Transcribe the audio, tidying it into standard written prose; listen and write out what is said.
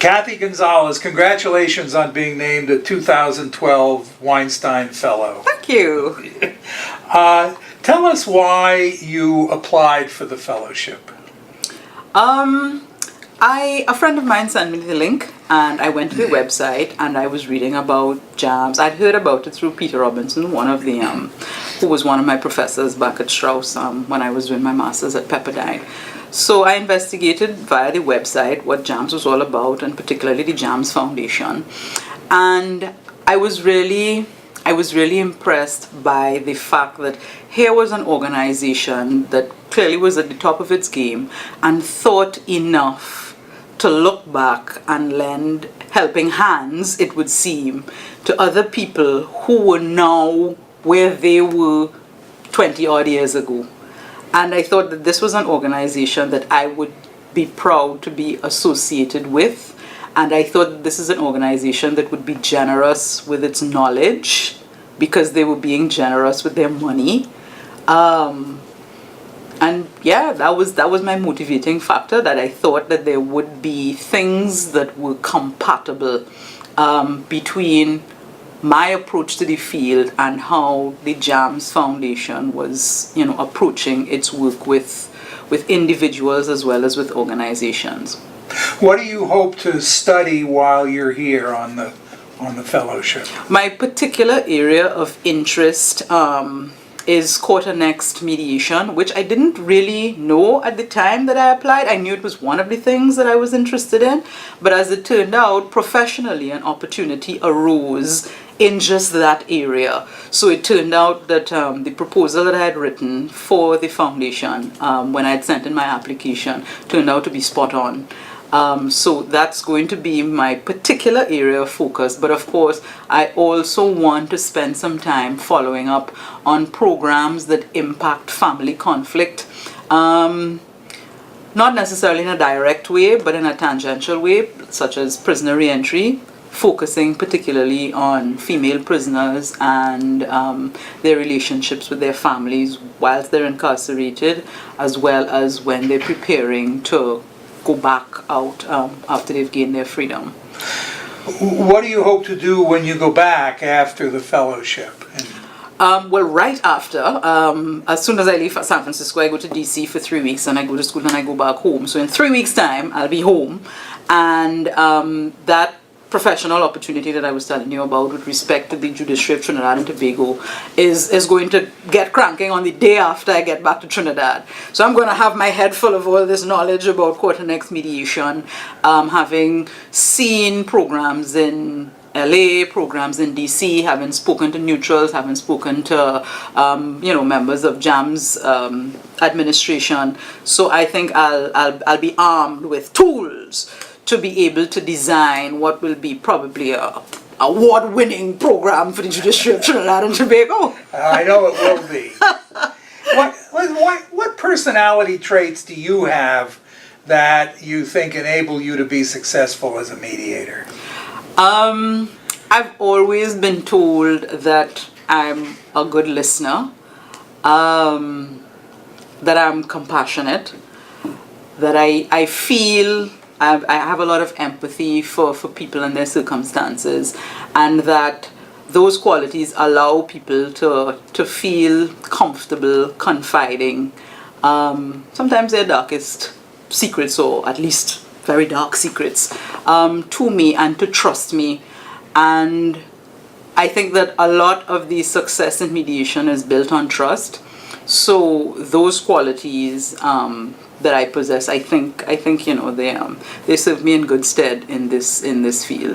Kathy Gonzalez, congratulations on being named a 2012 Weinstein Fellow. Thank you. Tell us why you applied for the fellowship. A friend of mine sent me the link, and I went to the website and I was reading about jams. I'd heard about it through Peter Robinson, who was one of my professors back at Strauss when I was doing my master's at Pepperdine. So I investigated via the website what JAMS was all about, and particularly the JAMS Foundation. And I was really impressed by the fact that here was an organization that clearly was at the top of its game and thought enough to look back and lend helping hands, it would seem, to other people who were now where they were 20 odd years ago. And I thought that this was an organization that I would be proud to be associated with. And I thought that this is an organization that would be generous with its knowledge because they were being generous with their money. And yeah, that was my motivating factor, that I thought that there would be things that were compatible between my approach to the field and how the JAMS Foundation was, approaching its work with individuals as well as with organizations. What do you hope to study while you're here on the fellowship? My particular area of interest is court-annexed mediation, which I didn't really know at the time that I applied. I knew it was one of the things that I was interested in, but as it turned out, professionally an opportunity arose in just that area. So it turned out that the proposal that I had written for the foundation, when I had sent in my application, turned out to be spot on. So that's going to be my particular area of focus. But of course, I also want to spend some time following up on programs that impact family conflict. Not necessarily in a direct way, but in a tangential way, such as prisoner reentry, focusing particularly on female prisoners and their relationships with their families whilst they're incarcerated, as well as when they're preparing to go back out after they've gained their freedom. What do you hope to do when you go back after the fellowship? Well, right after, as soon as I leave San Francisco, I go to DC for 3 weeks, and I go to school and I go back home. So in 3 weeks' time, I'll be home, and that professional opportunity that I was telling you about with respect to the Judiciary of Trinidad and Tobago is going to get cranking on the day after I get back to Trinidad. So I'm going to have my head full of all this knowledge about court-annexed mediation, having seen programs in LA, programs in DC, having spoken to neutrals, having spoken to members of JAMS administration. So I think I'll be armed with tools to be able to design what will be probably a award-winning program for the Judiciary of Trinidad and Tobago. I know it will be. What personality traits do you have that you think enable you to be successful as a mediator? I've always been told that I'm a good listener, that I'm compassionate, that I feel I have a lot of empathy for people and their circumstances, and that those qualities allow people to feel comfortable confiding sometimes their darkest secrets, or at least very dark secrets, to me and to trust me. And I think that a lot of the success in mediation is built on trust. So those qualities that I possess, I think they serve me in good stead in this field.